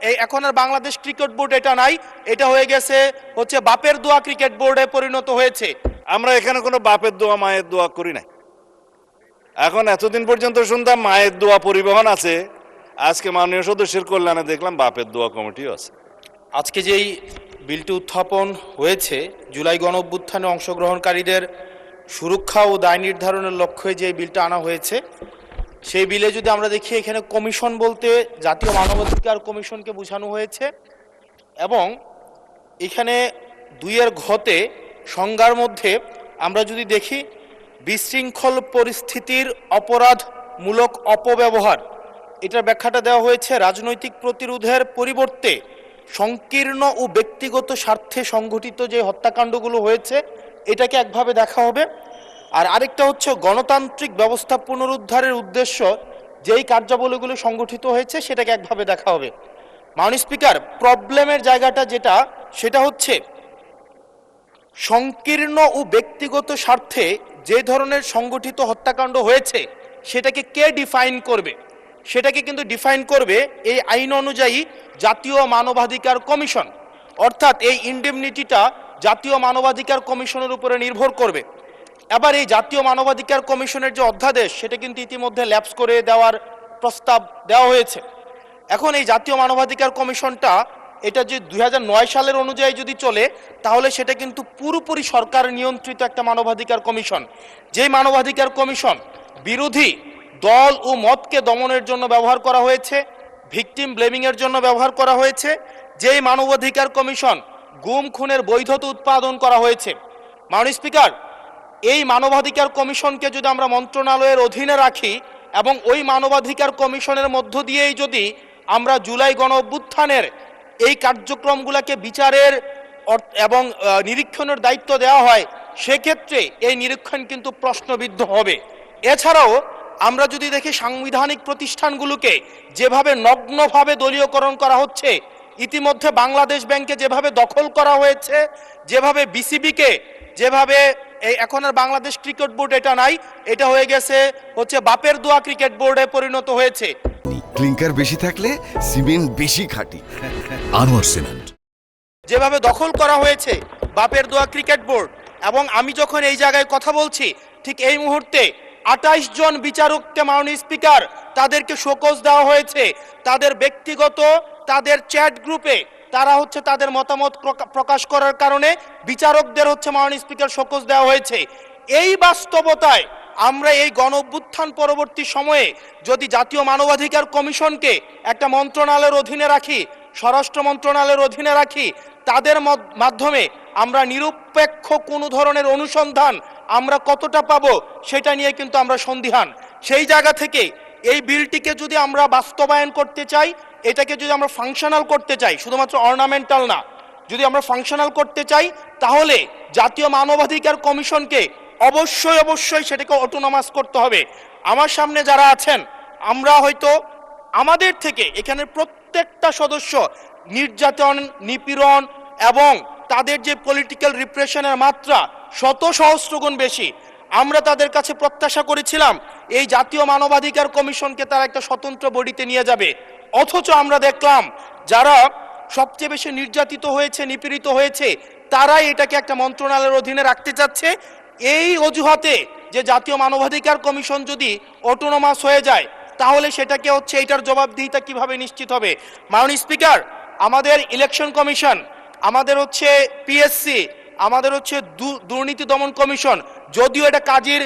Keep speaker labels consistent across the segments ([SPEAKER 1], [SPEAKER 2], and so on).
[SPEAKER 1] এই এখন আর Bangladesh cricket board এটা নাই, এটা হয়ে গেছে হচ্ছে বাপের দোয়া ক্রিকেট বোর্ডে পরিণত হয়েছে।
[SPEAKER 2] আমরা এখানে কোনো বাপের দোয়া মায়ের দোয়া করি না। এখন এতদিন পর্যন্ত শুনতাম মায়ের দোয়া পরিবহন আছে, আজকে মাননীয় সদস্যের কল্যাণে দেখলাম বাপের দোয়া কমিটিও আছে।
[SPEAKER 1] আজকে যেই বিলটি উত্থাপন হয়েছে, জুলাই গণ অভ্যুত্থানে অংশগ্রহণকারীদের সুরক্ষা ও দায় নির্ধারণের লক্ষ্যে যে বিলটা আনা হয়েছে, সেই বিলে যদি আমরা দেখি এখানে কমিশন বলতে জাতীয় মানবাধিকার কমিশনকে বোঝানো হয়েছে এবং এখানে ২-এর ঘতে সংজ্ঞার মধ্যে আমরা যদি দেখি বিশৃঙ্খল পরিস্থিতির অপরাধমূলক অপব্যবহার, এটার ব্যাখ্যাটা দেওয়া হয়েছে রাজনৈতিক প্রতিরোধের পরিবর্তে সংকীর্ণ ও ব্যক্তিগত স্বার্থে সংঘটিত যে হত্যাকাণ্ডগুলো হয়েছে এটাকে একভাবে দেখা হবে। আর আরেকটা হচ্ছে গণতান্ত্রিক ব্যবস্থা পুনরুদ্ধারের উদ্দেশ্য যেই কার্যাবলীগুলো সংগঠিত হয়েছে সেটাকে একভাবে দেখা হবে। মাননীয় স্পিকার, প্রবলেমের জায়গাটা যেটা সেটা হচ্ছে সংকীর্ণ ও ব্যক্তিগত স্বার্থে যে ধরনের সংগঠিত হত্যাকাণ্ড হয়েছে সেটাকে কে ডিফাইন করবে, সেটাকে কিন্তু ডিফাইন করবে এই আইন অনুযায়ী জাতীয় মানবাধিকার কমিশন। অর্থাৎ এই ইনডেমনিটিটা জাতীয় মানবাধিকার কমিশনের উপরে নির্ভর করবে। এবার এই জাতীয় মানবাধিকার কমিশনের যে অধ্যাদেশ সেটা কিন্তু ইতিমধ্যে ল্যাপস করে দেওয়ার প্রস্তাব দেওয়া হয়েছে। এখন এই জাতীয় মানবাধিকার কমিশনটা এটা যে ২০০৯ সালের অনুযায়ী যদি চলে তাহলে সেটা কিন্তু পুরোপুরি সরকার নিয়ন্ত্রিত একটা মানবাধিকার কমিশন। যেই মানবাধিকার কমিশন বিরোধী দল ও মতকে দমনের জন্য ব্যবহার করা হয়েছে, ভিকটিম ব্লেমিংয়ের জন্য ব্যবহার করা হয়েছে, যেই মানবাধিকার কমিশন গুম খুনের বৈধতা উৎপাদন করা হয়েছে। মাননীয় স্পিকার, এই মানবাধিকার কমিশনকে যদি আমরা মন্ত্রণালয়ের অধীনে রাখি এবং ওই মানবাধিকার কমিশনের মধ্য দিয়েই যদি আমরা জুলাই গণ অভ্যুত্থানের এই কার্যক্রমগুলোকে বিচারের এবং নিরীক্ষণের দায়িত্ব দেওয়া হয়, সেক্ষেত্রে এই নিরীক্ষণ কিন্তু প্রশ্নবিদ্ধ হবে। এছাড়াও আমরা যদি দেখি সাংবিধানিক প্রতিষ্ঠানগুলোকে যেভাবে নগ্নভাবে দলীয়করণ করা হচ্ছে, ইতিমধ্যে বাংলাদেশ ব্যাংকে যেভাবে দখল করা হয়েছে, যেভাবে বিসিবিকে যেভাবে এখন আর বাংলাদেশ ক্রিকেট বোর্ড এটা নাই, এটা হয়ে গেছে হচ্ছে বাপের দোয়া ক্রিকেট বোর্ডে পরিণত হয়েছে।
[SPEAKER 3] ক্লিংকার বেশি থাকলে সিমেন্ট বেশি খাঁটি।
[SPEAKER 4] আনোয়ার সিমেন্ট
[SPEAKER 1] যেভাবে দখল করা হয়েছে বাপের দোয়া ক্রিকেট বোর্ড, এবং আমি যখন এই জায়গায় কথা বলছি ঠিক এই মুহূর্তে ২৮ জন বিচারককে মাননীয় স্পিকার তাদেরকে শোকজ দেওয়া হয়েছে। তাদের ব্যক্তিগত তাদের চ্যাট গ্রুপে তারা হচ্ছে তাদের মতামত প্রকাশ করার কারণে বিচারকদের হচ্ছে মাননীয় স্পিকার শোকজ দেওয়া হয়েছে। এই বাস্তবতায় আমরা এই গণ অভ্যুত্থান পরবর্তী সময়ে যদি জাতীয় মানবাধিকার কমিশনকে একটা মন্ত্রণালয়ের অধীনে রাখি, স্বরাষ্ট্র মন্ত্রণালয়ের অধীনে রাখি, তাদের মাধ্যমে আমরা নিরপেক্ষ কোনো ধরনের অনুসন্ধান আমরা কতটা পাবো সেটা নিয়ে কিন্তু আমরা সন্দিহান। সেই জায়গা থেকে এই বিলটিকে যদি আমরা বাস্তবায়ন করতে চাই, এটাকে যদি আমরা ফাংশনাল করতে চাই, শুধুমাত্র অর্নামেন্টাল না, যদি আমরা ফাংশনাল করতে চাই তাহলে জাতীয় মানবাধিকার কমিশনকে অবশ্যই সেটাকে অটোনমাস করতে হবে। আমার সামনে যারা আছেন আমরা হয়তো আমাদের থেকে এখানের প্রত্যেকটা সদস্য নির্যাতন, নিপীড়ন এবং তাদের যে পলিটিক্যাল রিপ্রেশনের মাত্রা শত সহস্রগুণ বেশি। আমরা তাদের কাছে প্রত্যাশা করেছিলাম এই জাতীয় মানবাধিকার কমিশনকে তারা একটা স্বতন্ত্র বডিতে নিয়ে যাবে, অথচ আমরা দেখলাম যারা সবচেয়ে বেশি নির্যাতিত হয়েছে, নিপীড়িত হয়েছে, তারাই এটাকে একটা মন্ত্রণালয়ের অধীনে রাখতে চাচ্ছে। এই অজুহাতে যে জাতীয় মানবাধিকার কমিশন যদি অটোনমাস হয়ে যায় তাহলে সেটাকে হচ্ছে এটার জবাবদিহিতা কিভাবে নিশ্চিত হবে। মাননীয় স্পিকার, আমাদের ইলেকশন কমিশন, আমাদের হচ্ছে পিএসসি, আমাদের হচ্ছে দুর্নীতি দমন কমিশন, যদিও এটা কাজের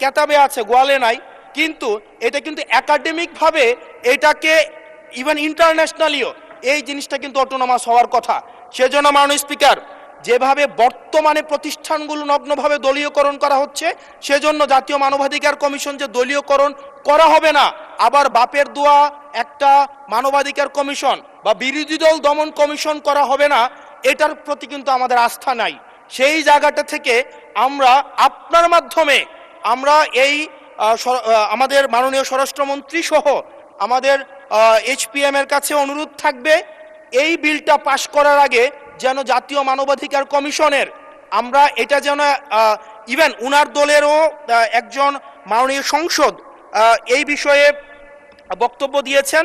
[SPEAKER 1] কেতাবে আছে, গোয়ালে নাই, কিন্তু এটা কিন্তু একাডেমিকভাবে এটাকে ইভেন ইন্টারন্যাশনালিও এই জিনিসটা কিন্তু অটোনমাস হওয়ার কথা। সেজন্য মাননীয় স্পিকার, যেভাবে বর্তমানে প্রতিষ্ঠানগুলো নগ্নভাবে দলীয়করণ করা হচ্ছে, সেজন্য জাতীয় মানবাধিকার কমিশন যে দলীয়করণ করা হবে না, আবার বাপের দোয়া একটা মানবাধিকার কমিশন বা বিরোধী দল দমন কমিশন করা হবে না, এটার প্রতি কিন্তু আমাদের আস্থা নাই। সেই জায়গাটা থেকে আমরা আপনার মাধ্যমে আমরা এই আমাদের মাননীয় স্বরাষ্ট্রমন্ত্রী সহ আমাদের এইচপিএম এর কাছে অনুরোধ থাকবে এই বিলটা পাশ করার আগে যেন জাতীয় মানবাধিকার কমিশনের আমরা এটা যেন ইভেন উনার দলেরও একজন মাননীয় সংসদ এই বিষয়ে বক্তব্য দিয়েছেন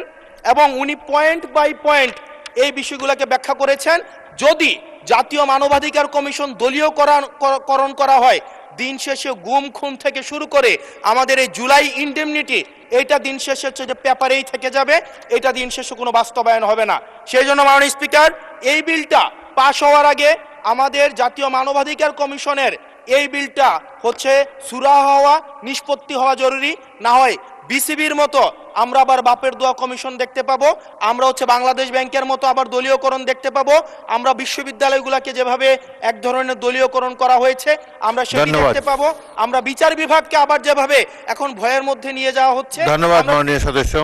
[SPEAKER 1] এবং উনি পয়েন্ট বাই পয়েন্ট এই বিষয়গুলোকে ব্যাখ্যা করেছেন। যদি জাতীয় মানবাধিকার কমিশন দলীয়করণ করা হয়, দিন শেষে গুম খুন থেকে শুরু করে আমাদের এই জুলাই ইনডেমনিটি, এইটা দিন শেষে হচ্ছে যে পেপারেই থেকে যাবে, এটা দিন শেষে কোনো বাস্তবায়ন হবে না। সেই জন্য মাননীয় স্পিকার, এই বিলটা পাশ হওয়ার আগে আমাদের জাতীয় মানবাধিকার কমিশনের এই বিলটা হচ্ছে সুরাহা হওয়া, নিষ্পত্তি হওয়া জরুরি। না হয় বিসিবির মতো আমরা আবার বাপের দোয়া কমিশন দেখতে পাবো, আমরা হচ্ছে বাংলাদেশ ব্যাংকের মতো আবার দলীয়করণ দেখতে পাবো, আমরা বিশ্ববিদ্যালয়গুলোকে যেভাবে এক ধরনের দলীয়করণ করা হয়েছে আমরা সেটি দেখতে পাবো, আমরা বিচার বিভাগকে আবার যেভাবে এখন ভয়ের মধ্যে নিয়ে যাওয়া হচ্ছে।
[SPEAKER 5] ধন্যবাদ মাননীয় সদস্য।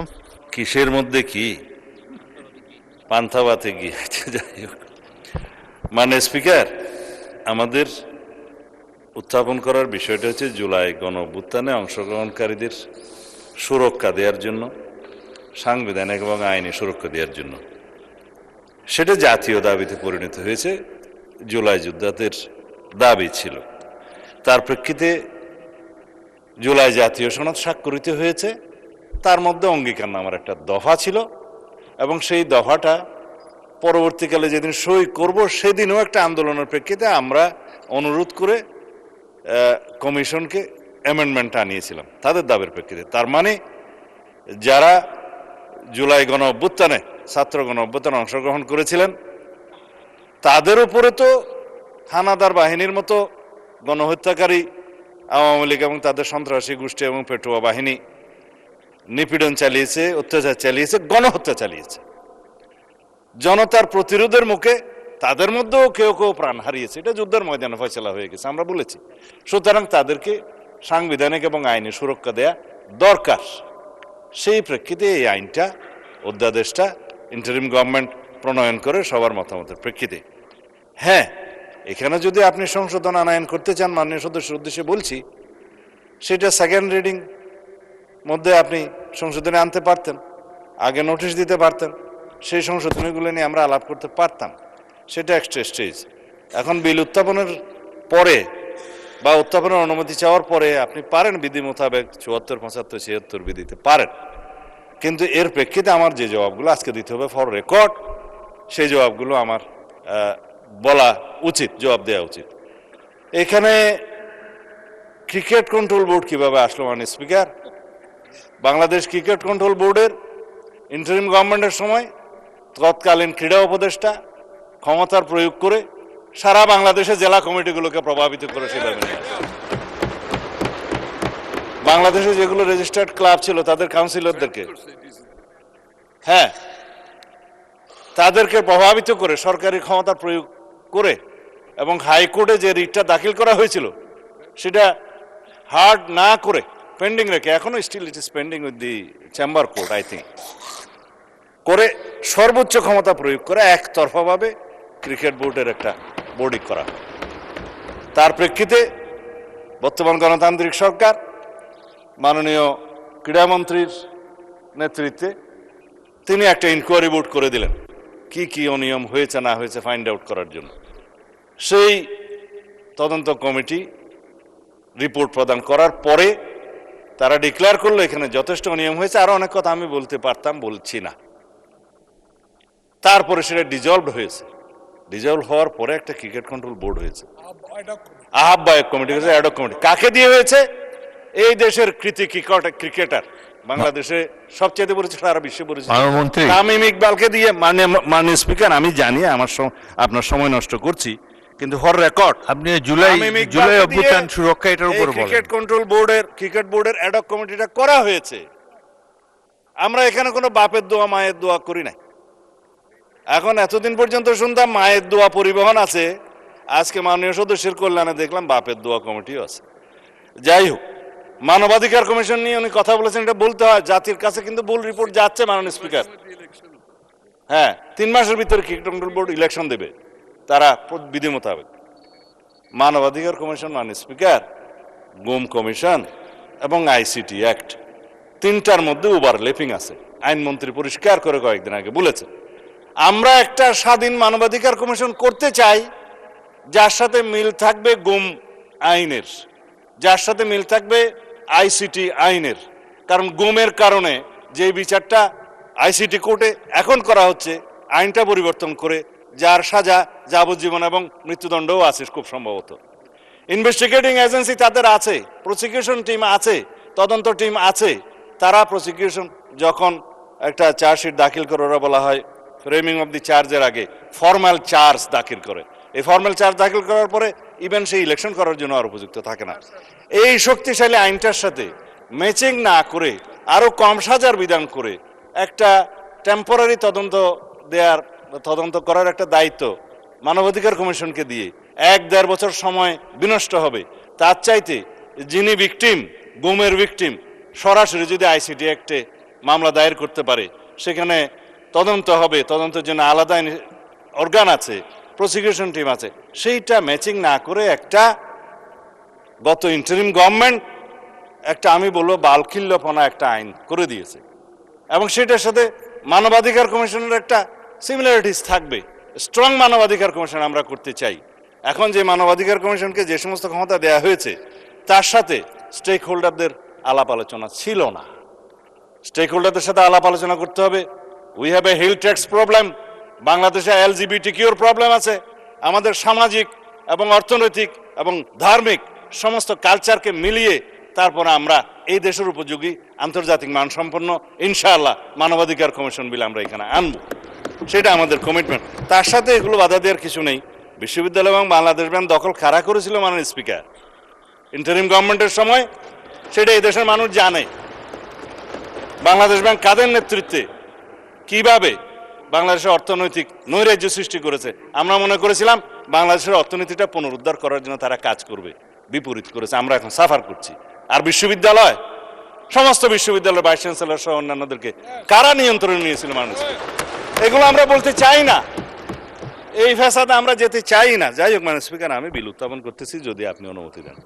[SPEAKER 2] কিসের মধ্যে কি পান্থাবাতে গিয়েছে। যাই হোক, মানে স্পিকার, আমাদের উত্থাপন করার বিষয়টা হচ্ছে জুলাই গণ অভ্যুত্থানে অংশগ্রহণকারীদের সুরক্ষা দেওয়ার জন্য, সাংবিধানিক এবং আইনি সুরক্ষা দেওয়ার জন্য। সেটা জাতীয় দাবিতে পরিণত হয়েছে, জুলাই যোদ্ধাদের দাবি ছিল। তার প্রেক্ষিতে জুলাই জাতীয় সনদ স্বাক্ষরিত হয়েছে, তার মধ্যে অঙ্গীকারনামার একটা দফা ছিল এবং সেই দফাটা পরবর্তীকালে যেদিন সই করব সেদিনও একটা আন্দোলনের প্রেক্ষিতে আমরা অনুরোধ করে কমিশনকে অ্যামেন্ডমেন্ট আনিয়েছিলাম তাদের দাবির প্রেক্ষিতে। তার মানে যারা জুলাই গণ অভ্যুত্থানে, ছাত্র গণ অভ্যুত্থানে অংশগ্রহণ করেছিলেন তাদের উপরে তো হানাদার বাহিনীর মতো গণহত্যাকারী আওয়ামী লীগ এবং তাদের সন্ত্রাসী গোষ্ঠী এবং পেটুয়া বাহিনী নিপীড়ন চালিয়েছে, অত্যাচার চালিয়েছে, গণহত্যা চালিয়েছে। জনতার প্রতিরোধের মুখে তাদের মধ্যেও কেউ কেউ প্রাণ হারিয়েছে, এটা যুদ্ধের ময়দানে ফয়সালা হয়ে গেছে, আমরা বলেছি। সুতরাং তাদেরকে সাংবিধানিক এবং আইনি সুরক্ষা দেয়া দরকার। সেই প্রেক্ষিতে এই আইনটা, অধ্যাদেশটা ইন্টারিম গভর্নমেন্ট প্রণয়ন করে সবার মতামতের প্রেক্ষিতে। হ্যাঁ, এখানে যদি আপনি সংশোধন আনয়ন করতে চান, মাননীয় সদস্যের উদ্দেশ্যে বলছি, সেটা সেকেন্ড রিডিং মধ্যে আপনি সংশোধনে আনতে পারতেন, আগে নোটিশ দিতে পারতেন, সেই সংশোধনীগুলো নিয়ে আমরা আলাপ করতে পারতাম। সেটা একটা স্টেজ। এখন বিল উত্থাপনের পরে বা উত্থাপনের অনুমতি চাওয়ার পরে আপনি পারেন বিধি মোতাবেক ৭৪, ৭৫, ৭৬ বিধিতে পারেন, কিন্তু এর প্রেক্ষিতে আমার যে জবাবগুলো আজকে দিতে হবে ফর রেকর্ড, সেই জবাবগুলো আমার বলা উচিত, জবাব দেওয়া উচিত। এখানে ক্রিকেট কন্ট্রোল বোর্ড কিভাবে আসলো মাননীয় স্পিকার? বাংলাদেশ ক্রিকেট কন্ট্রোল বোর্ডের ইন্টারিম গভর্নমেন্টের সময় তৎকালীন ক্রীড়া উপদেষ্টা ক্ষমতার প্রয়োগ করে সারা বাংলাদেশের জেলা কমিটিগুলোকে প্রভাবিত করে সেভাবে নিয়ে আসে। বাংলাদেশে যেগুলো রেজিস্টার্ড ক্লাব ছিল তাদের কাউন্সিলরদেরকে, হ্যাঁ, তাদেরকে প্রভাবিত করে সরকারি ক্ষমতা প্রয়োগ করে এবং হাইকোর্টে যে রিটটা দাখিল করা হয়েছিল সেটা হার্ড না করে পেন্ডিং রেখে, এখনো still it is pending with the chamber court I think, করে সর্বোচ্চ ক্ষমতা প্রয়োগ করে একতরফাভাবে ক্রিকেট বোর্ডের একটা বোর্ডিং করা। তার প্রেক্ষিতে বর্তমান গণতান্ত্রিক সরকার মাননীয় ক্রীড়ামন্ত্রীর নেতৃত্বে তিনি একটা ইনকোয়ারি বোর্ড করে দিলেন কি কি অনিয়ম হয়েছে না হয়েছে ফাইন্ড আউট করার জন্য। সেই তদন্ত কমিটি রিপোর্ট প্রদান করার পরে তারা ডিক্লেয়ার করলো এখানে যথেষ্ট অনিয়ম হয়েছে, আরো অনেক কথা আমি বলতে পারতাম, বলছি না। তারপরে সেটা ডিজলভ হয়েছে, ডিজলভ হওয়ার পরে একটা ক্রিকেট কন্ট্রোল বোর্ড হয়েছে, আহ্বায়ক কমিটি হয়েছে, অ্যাডক কমিটি। কাকে দিয়ে হয়েছে? এই দেশের কৃতি ক্রিকেটার, বাংলাদেশে সবচেয়ে পরিচিত, সারা বিশ্বে পরিচিত তামিম ইকবালকে দিয়ে। মাননীয় স্পিকার, আমি জানি আপনার সময় নষ্ট করছি, কিন্তু ফর রেকর্ড
[SPEAKER 5] আপনি জুলাই অভ্যুত্থান সুরক্ষা এটার উপর বলেন।
[SPEAKER 2] ক্রিকেট কন্ট্রোল ক্রিকেট বোর্ডের অ্যাডক কমিটিটা করা হয়েছে। আমরা এখানে কোনো বাপের দোয়া মায়ের দোয়া করি নাই। এখন এতদিন পর্যন্ত শুনতাম মায়ের দোয়া পরিবহন আছে, আজকে মাননীয় সদস্যের কল্যাণে দেখলাম বাপের দোয়া কমিটিও আছে। যাই হোক, মানবাধিকার কমিশন নিয়ে উনি কথা বলেছেন, এটা বলতে হয়, জাতির কাছে কিন্তু ভুল রিপোর্ট যাচ্ছে মাননীয় স্পিকার। হ্যাঁ, ৩ মাসের ভিতরে ক্রিকেট কন্ট্রোল বোর্ড ইলেকশন দেবে তারা বিধি মোতাবেক। মানবাধিকার কমিশন মাননীয় স্পিকার, গুম কমিশন এবং আইসিটি অ্যাক্ট, তিনটার মধ্যে ওভারল্যাপিং আছে। আইনমন্ত্রী পরিষ্কার করে কয়েকদিন আগে বলেছেন, আমরা একটা স্বাধীন মানবাধিকার কমিশন করতে চাই যার সাথে মিল থাকবে গুম আইনের, যার সাথে মিল থাকবে আইসিটি আইনের। কারণ গুমের কারণে যে বিচারটা আইসিটি কোর্টে এখন করা হচ্ছে আইনটা পরিবর্তন করে, যার সাজা যাবজ্জীবন এবং মৃত্যুদণ্ডও আছে খুব সম্ভবত। ইনভেস্টিগেটিং এজেন্সি তাদের আছে, প্রসিকিউশন টিম আছে, তদন্ত টিম আছে। তারা প্রসিকিউশন যখন একটা চার্জশিট দাখিল করে, ওরা বলা হয় ফ্রেমিং অফ দি চার্জের আগে ফর্মাল চার্জ দাখিল করে। এই ফর্মাল চার্জ দাখিল করার পরে ইভেন সেই ইলেকশন করার জন্য আর উপযুক্ত থাকে না। এই শক্তিশালী আইনটার সাথে ম্যাচিং না করে আরো কম সাজার বিধান করে একটা টেম্পোরারি তদন্ত করার একটা দায়িত্ব মানবাধিকার কমিশনকে দিয়ে 1-1.5 বছর সময় বিনষ্ট হবে। তার চাইতে যিনি ভিকটিম, গুমের ভিকটিম, সরাসরি যদি আইসিটি অ্যাক্টে মামলা দায়ের করতে পারে, সেখানে তদন্ত হবে, তদন্তের জন্য আলাদা অর্গান আছে, প্রসিকিউশন টিম আছে, সেইটা ম্যাচিং না করে একটা গত ইন্টারিম গভর্নমেন্ট একটা, আমি বলবো, বালখিল্যপনা একটা আইন করে দিয়েছে। এবং সেটার সাথে মানবাধিকার কমিশনের একটা সিমিলারিটিস থাকবে। স্ট্রং মানবাধিকার কমিশন আমরা করতে চাই। এখন যে মানবাধিকার কমিশনকে যে সমস্ত ক্ষমতা দেয়া হয়েছে, তার সাথে স্টেক হোল্ডারদের আলাপ আলোচনা ছিল না। স্টেক হোল্ডারদের সাথে আলাপ আলোচনা করতে হবে। We have a hill tax problem. বাংলাদেশে এলজিবিটিকিউর প্রবলেম আছে। আমাদের সামাজিক এবং অর্থনৈতিক এবং ধার্মিক সমস্ত কালচারকে মিলিয়ে তারপরে আমরা এই দেশের উপযোগী আন্তর্জাতিক মানসম্পন্ন ইনশাআল্লাহ মানবাধিকার কমিশন বিল আমরা এখানে আনবো। সেটা আমাদের কমিটমেন্ট। তার সাথে এগুলো বাধা দেওয়ার কিছু নেই। বিশ্ববিদ্যালয় এবং বাংলাদেশ ব্যাংক দখল কারা করেছিল মাননীয় স্পিকার ইন্টারিম গভর্নমেন্টের সময়, সেটা এই দেশের মানুষ জানে। বাংলাদেশ ব্যাংক কাদের নেতৃত্বে কিভাবে বাংলাদেশের অর্থনৈতিক নৈরাজ্য সৃষ্টি করেছে। আমরা মনে করেছিলাম বাংলাদেশের অর্থনীতিটা পুনরুদ্ধার করার জন্য তারা কাজ করবে, বিপরীত করেছে। আমরা এখন সাফার করছি। আর বিশ্ববিদ্যালয়, সমস্ত বিশ্ববিদ্যালয়ের ভাইস চ্যান্সেলর সহ অন্যান্যদেরকে কারা নিয়ন্ত্রণে নিয়েছিল মানুষ, এগুলো আমরা বলতে চাই না। এই ফ্যাসাদে আমরা যেতে চাই না। যাই হোক, মানে স্পিকার, আমি বিল উত্থাপন করতেছি যদি আপনি অনুমতি দেন।